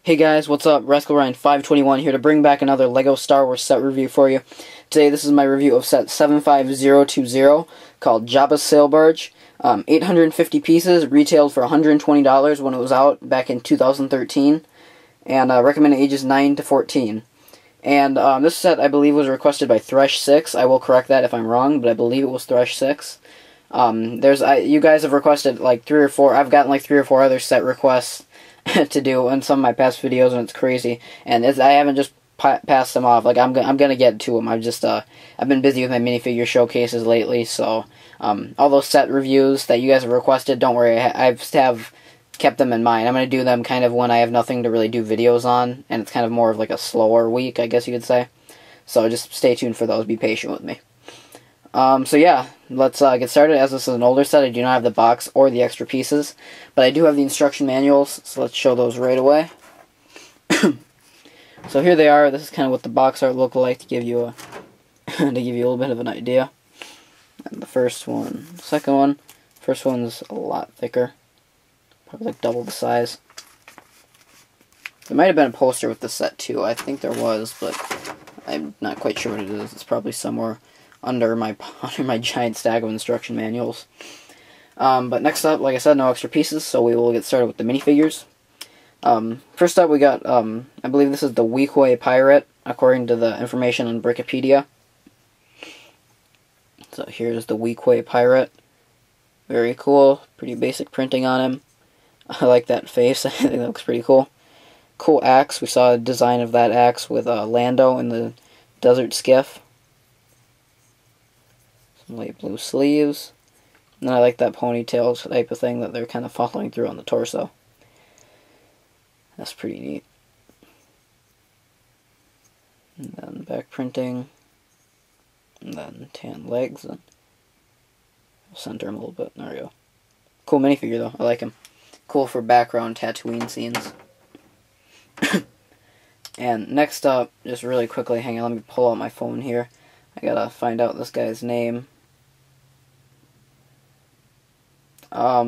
Hey guys, what's up? Rascal Ryan 521 here to bring back another LEGO Star Wars set review for you. Today this is my review of set 75020 called Jabba's Sail Barge. 850 pieces, retailed for $120 when it was out back in 2013, and recommended ages 9 to 14. And this set, I believe, was requested by Thresh6. I will correct that if I'm wrong, but I believe it was Thresh6. You guys have requested like 3 or 4. I've gotten like 3 or 4 other set requests to do in some of my past videos, and it's crazy. And I haven't just passed them off. Like I'm gonna get to them. I've been busy with my minifigure showcases lately, so all those set reviews that you guys have requested, don't worry, I have kept them in mind. I'm gonna do them kind of when I have nothing to really do videos on, and it's kind of more of like a slower week, I guess you could say. So just stay tuned for those. Be patient with me. So yeah, let's get started. As this is an older set, I do not have the box or the extra pieces, but I do have the instruction manuals, so let's show those right away. So here they are. This is kind of what the box art look like to give you a to give you a little bit of an idea. And the first one, second one, first one's a lot thicker, probably like double the size. There might have been a poster with this set too. I think there was, but I'm not quite sure what it is. It's probably somewhere under my giant stack of instruction manuals. But next up, like I said, no extra pieces, so we will get started with the minifigures. First up, we got, I believe this is the Weequay Pirate, according to the information on Wikipedia. So here's the Weequay Pirate. Very cool, pretty basic printing on him. I like that face, I think that looks pretty cool. Cool axe, we saw a design of that axe with Lando in the desert skiff. Light blue sleeves, and I like that ponytail type of thing that they're kind of following through on the torso. That's pretty neat. And then back printing, and then tan legs, and I'll center him a little bit. There we go. Cool minifigure though, I like him. Cool for background Tatooine scenes. And next up, just really quickly, hang on, let me pull out my phone here. I gotta find out this guy's name.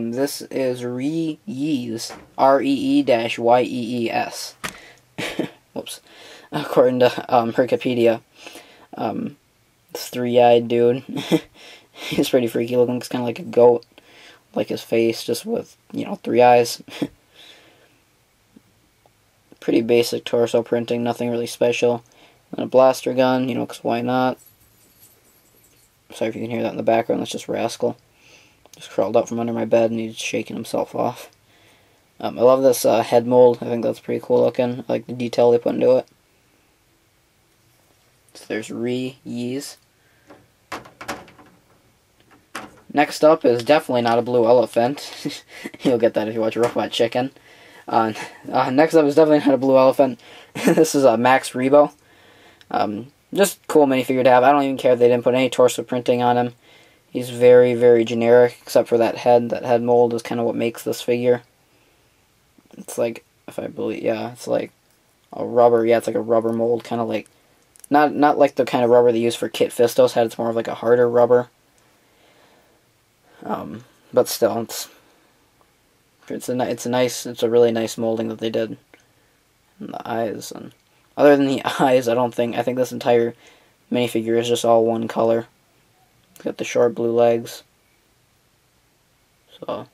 This is Reeyees, R-E-E-Y-E-E-S. Whoops. According to Wikipedia, this three-eyed dude. He's pretty freaky looking. It's kind of like a goat, like his face, just with 3 eyes. Pretty basic torso printing, nothing really special. And a blaster gun, because why not? Sorry if you can hear that in the background. That's just Rascal. Just crawled out from under my bed and he's shaking himself off. I love this head mold. I think that's pretty cool looking. I like the detail they put into it. So there's Reeyees. Next up is definitely not a blue elephant. You'll get that if you watch Robot Chicken. Next up is definitely not a blue elephant. This is Max Rebo. Just cool minifigure to have. I don't even care if they didn't put any torso printing on him. He's very, very generic, except for that head. That head mold is kind of what makes this figure. It's like, if I believe, yeah, it's like a rubber, yeah, it's like a rubber mold, kind of like, not like the kind of rubber they use for Kit Fisto's head, it's more of like a harder rubber. But still, it's a really nice molding that they did. And the eyes, and other than the eyes, I think this entire minifigure is just all one color. It's got the short blue legs. So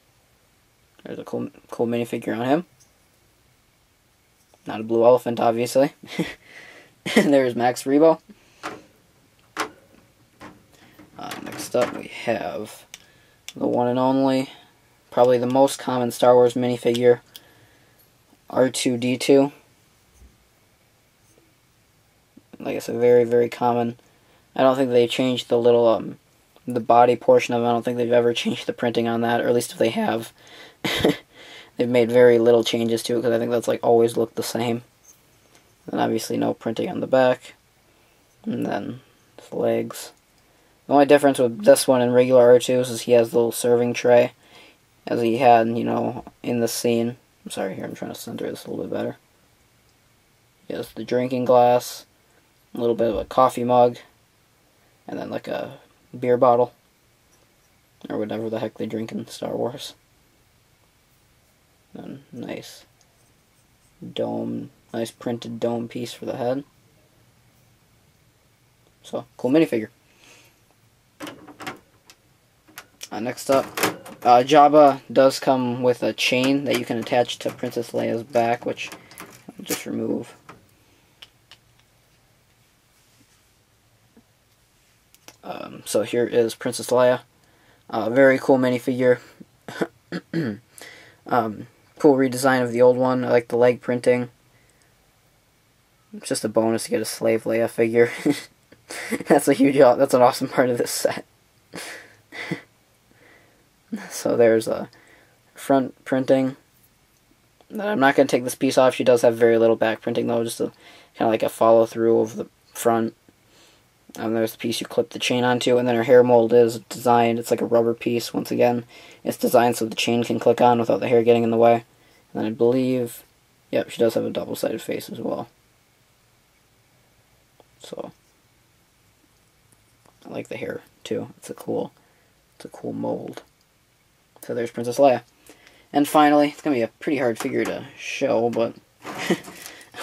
there's a cool minifigure on him. Not a blue elephant, obviously. And there's Max Rebo. Next up we have the one and only, probably the most common Star Wars minifigure, R2-D2. Like I said, very, very common. I don't think they changed the little, the body portion of it. I don't think they've ever changed the printing on that, or at least if they have, they've made very little changes to it, because I think that's like always looked the same. And obviously no printing on the back. And then his legs. The only difference with this one and regular R2s is he has the little serving tray, as he had, in the scene. I'm sorry, here, I'm trying to center this a little bit better. He has the drinking glass, a little bit of a coffee mug, and then like a beer bottle, or whatever the heck they drink in Star Wars. And nice dome, nice printed dome piece for the head. So, cool minifigure. Next up, Jabba does come with a chain that you can attach to Princess Leia's back, which I'll just remove. So here is Princess Leia. Very cool minifigure. Cool redesign of the old one. I like the leg printing. It's just a bonus to get a slave Leia figure. That's an awesome part of this set. So there's a front printing. I'm not going to take this piece off. She does have very little back printing though, just kind of like a follow through of the front. There's the piece you clip the chain onto, and then her hair mold is designed, it's like a rubber piece, once again. It's designed so the chain can click on without the hair getting in the way. And then I believe, yep, she does have a double-sided face as well. So, I like the hair, too. It's a cool mold. So there's Princess Leia. And finally, it's going to be a pretty hard figure to show, but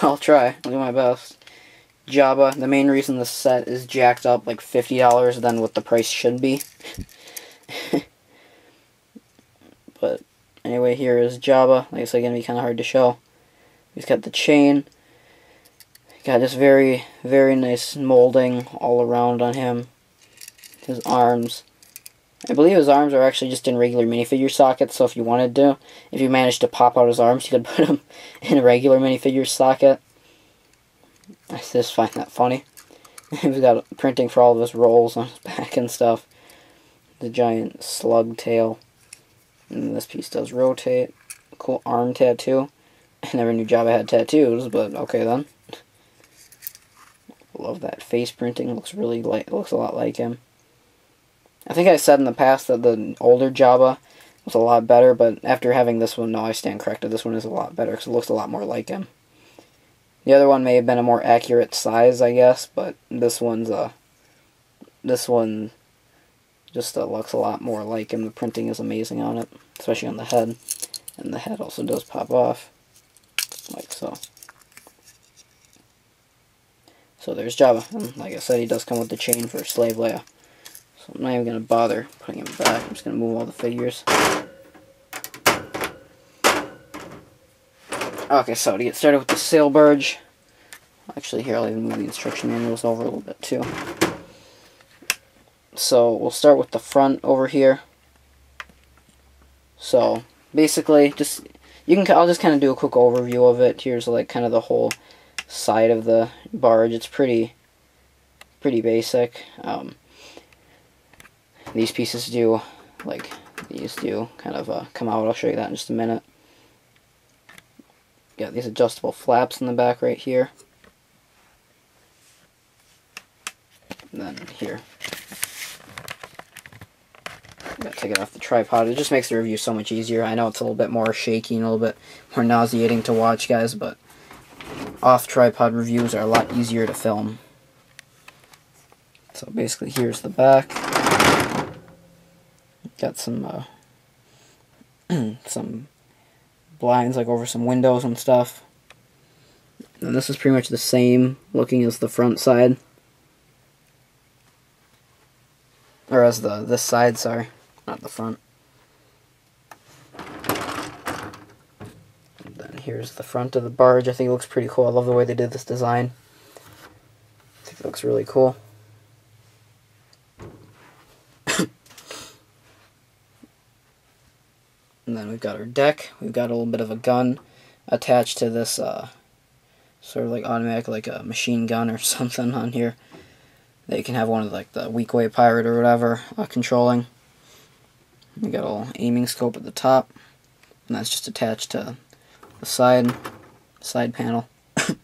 I'll try. I'll do my best. Jabba. The main reason this set is jacked up like $50 than what the price should be. But anyway, here is Jabba. Like I said, going to be kind of hard to show. He's got the chain. Got this very, very nice molding all around on him. His arms. I believe his arms are actually just in regular minifigure sockets, so if you wanted to, if you managed to pop out his arms, you could put them in a regular minifigure socket. I just find that funny. He's got printing for all of his rolls on his back and stuff. The giant slug tail. And this piece does rotate. Cool arm tattoo. I never knew Jabba had tattoos, but okay then. Love that face printing. Looks a lot like him. I think I said in the past that the older Jabba was a lot better, but after having this one, no, I stand corrected. This one is a lot better because it looks a lot more like him. The other one may have been a more accurate size, I guess, but this one just looks a lot more like him. The printing is amazing on it, especially on the head. And the head also does pop off, like so. So there's Jabba. And like I said, he does come with the chain for Slave Leia. So I'm not even going to bother putting him back. I'm just going to move all the figures. Okay, so to get started with the sail barge, actually here I'll even move the instruction manuals over a little bit too. So we'll start with the front over here. So basically, I'll just kind of do a quick overview of it. Here's like kind of the whole side of the barge. It's pretty basic. These pieces do kind of come out. I'll show you that in just a minute. Got these adjustable flaps in the back right here. And then here. Gotta take it off the tripod. It just makes the review so much easier. I know it's a little bit more shaky and a little bit more nauseating to watch, guys, but off tripod reviews are a lot easier to film. So basically here's the back. Got some some blinds like over some windows and stuff. And this is pretty much the same looking as the front side. Or as this side, sorry, not the front. And then here's the front of the barge. I think it looks pretty cool. I love the way they did this design. I think it looks really cool. And then we've got our deck. We've got a little bit of a gun attached to this sort of like automatic, like a machine gun or something on here. That you can have one of like the weak way pirate or whatever controlling. We got a little aiming scope at the top, and that's just attached to the side panel. And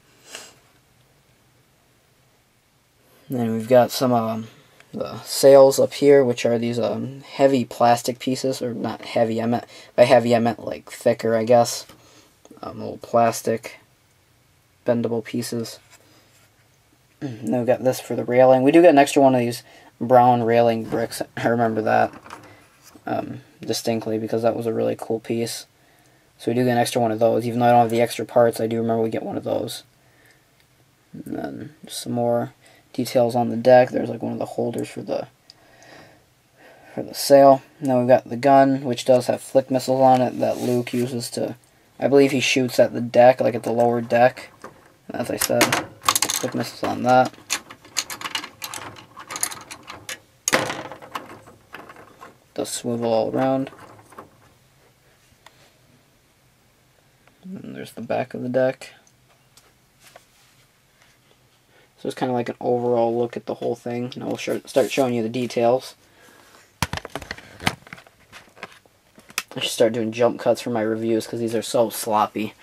then we've got some the sails up here, which are these heavy plastic pieces, or not heavy. By heavy I meant like thicker, I guess. Little plastic bendable pieces. And then we've got this for the railing. We do get an extra one of these brown railing bricks. I remember that distinctly because that was a really cool piece. So we do get an extra one of those. Even though I don't have the extra parts, I do remember we get one of those. And then some more details on the deck. There's like one of the holders for the sail. Now we've got the gun, which does have flick missiles on it that Luke uses to, I believe he shoots at the deck, like at the lower deck. And as I said, flick missiles on that. Does swivel all around. And there's the back of the deck. So it's kind of like an overall look at the whole thing. Now we'll start showing you the details. I should start doing jump cuts for my reviews because these are so sloppy.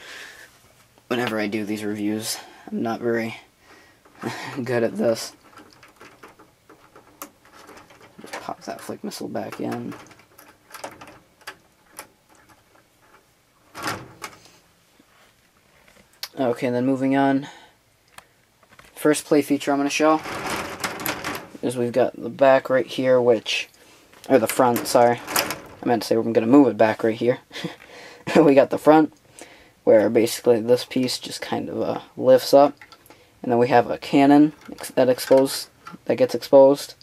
Whenever I do these reviews, I'm not very good at this. Just pop that flick missile back in. Okay, then moving on. First play feature I'm going to show is we've got the back right here, or the front, sorry. I meant to say we're going to move it back right here. We got the front, where basically this piece just kind of lifts up. And then we have a cannon that gets exposed.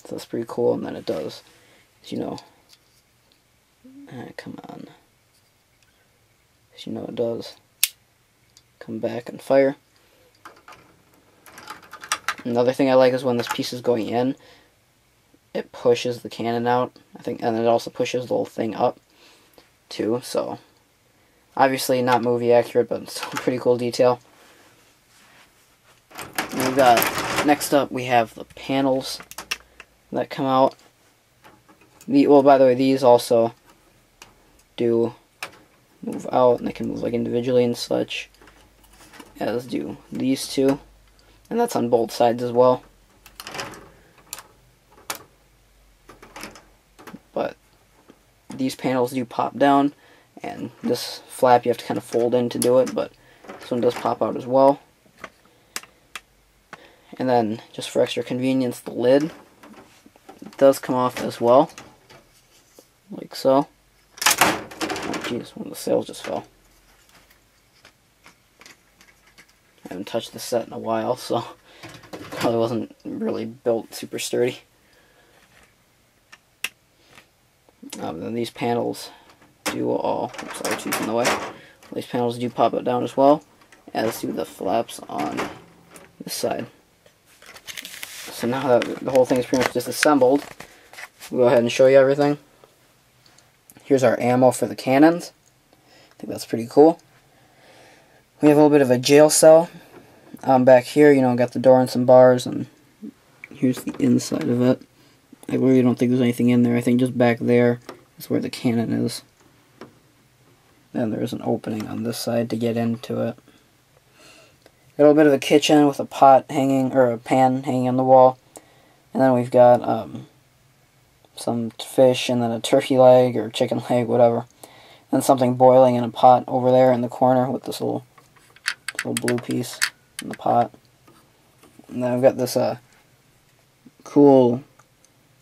So that's pretty cool, and then it does, as you know, come on. As you know, it does come back and fire. Another thing I like is when this piece is going in, it pushes the cannon out, I think, and it also pushes the whole thing up, too, so obviously not movie accurate, but still a pretty cool detail. And we've got, next up, we have the panels that come out. Well, by the way, these also do move out, and they can move like individually and such, as do these two. And that's on both sides as well. But these panels do pop down, and this flap you have to kind of fold in to do it, but this one does pop out as well. And then, just for extra convenience, the lid does come off as well, like so. Oh jeez, one of the sails just fell. I haven't touched this set in a while, so probably wasn't really built super sturdy. Then these panels do all, sorry, two's in the way. These panels do pop it down as well, as do the flaps on this side. So now that the whole thing is pretty much disassembled, we'll go ahead and show you everything. Here's our ammo for the cannons. I think that's pretty cool. We have a little bit of a jail cell back here, you know, got the door and some bars, and here's the inside of it. I really don't think there's anything in there. I think just back there is where the cannon is. Then there's an opening on this side to get into it. Got a little bit of a kitchen with a pot hanging, or a pan hanging on the wall. And then we've got some fish, and then a turkey leg, or chicken leg, whatever. And something boiling in a pot over there in the corner with this little blue piece in the pot. And then I've got this cool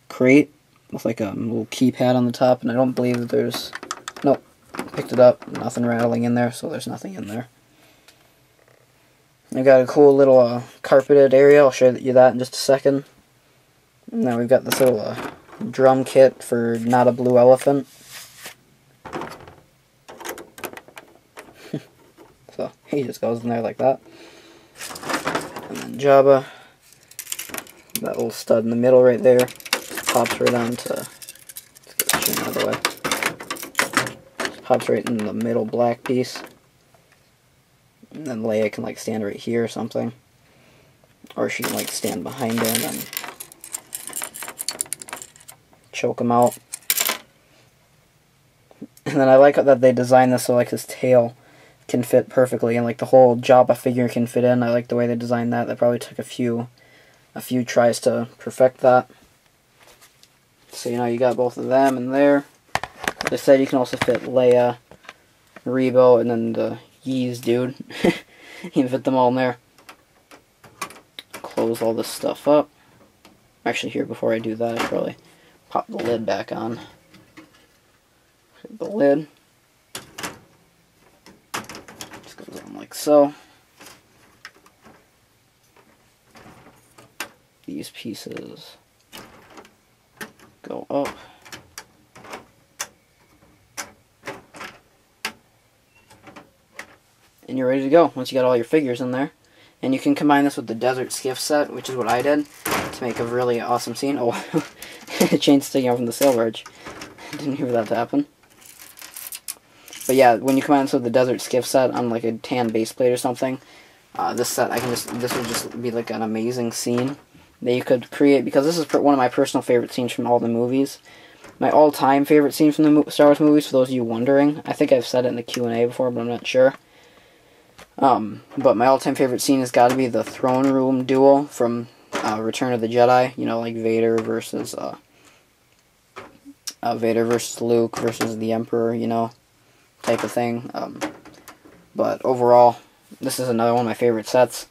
crate with like a little keypad on the top, and I don't believe that there's, nope, picked it up, nothing rattling in there, so there's nothing in there. I've got a cool little carpeted area, I'll show you that in just a second. And then we've got this little drum kit for Not a Blue Elephant. So he just goes in there like that. And then Jabba, that little stud in the middle right there, pops right onto, let's get the chin out of the way, just pops right in the middle black piece. And then Leia can like stand right here or something, or she can like stand behind him and choke him out. And then I like that they designed this so like his tail can fit perfectly, and like the whole Jabba figure can fit in. I like the way they designed that. That probably took a few tries to perfect that. So you know, you got both of them in there. Like I said, you can also fit Leia, Rebo, and then the Yeez dude. You can fit them all in there. Close all this stuff up. Actually, here, before I do that, I probably pop the lid back on. The lid just goes on like so. These pieces go up. And you're ready to go once you got all your figures in there. And you can combine this with the Desert Skiff set, which is what I did, to make a really awesome scene. Oh, chain sticking out from the sail barge. Didn't hear that happen. But yeah, when you combine this with the Desert Skiff set on like a tan base plate or something, this would just be like an amazing scene that you could create, because this is one of my personal favorite scenes from all the movies. My all-time favorite scene from the Star Wars movies, for those of you wondering. I think I've said it in the Q&A before, but I'm not sure. But my all-time favorite scene has got to be the throne room duel from Return of the Jedi. You know, like Vader versus Luke versus the Emperor, you know, type of thing. But overall, this is another one of my favorite sets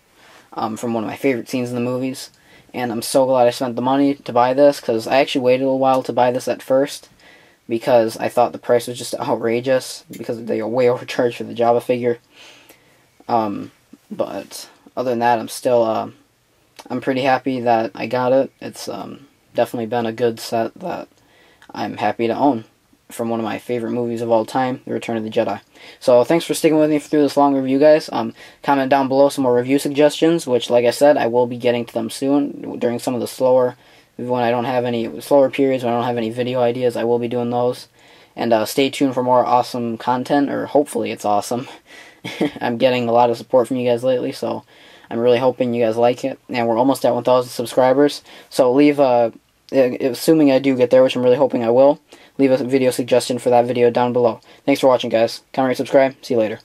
from one of my favorite scenes in the movies. And I'm so glad I spent the money to buy this, because I actually waited a little while to buy this at first, because I thought the price was just outrageous, because they are way overcharged for the Jabba figure. But other than that, I'm still, I'm pretty happy that I got it. It's definitely been a good set that I'm happy to own from one of my favorite movies of all time, The Return of the Jedi. So thanks for sticking with me through this long review, guys. Comment down below some more review suggestions, which, like I said, I will be getting to them soon during some of the slower periods when I don't have any video ideas. I will be doing those. And stay tuned for more awesome content, or hopefully it's awesome. I'm getting a lot of support from you guys lately, so I'm really hoping you guys like it. And we're almost at 1,000 subscribers, so leave assuming I do get there, which I'm really hoping I will, leave a video suggestion for that video down below. Thanks for watching, guys. Comment, rate, subscribe. See you later.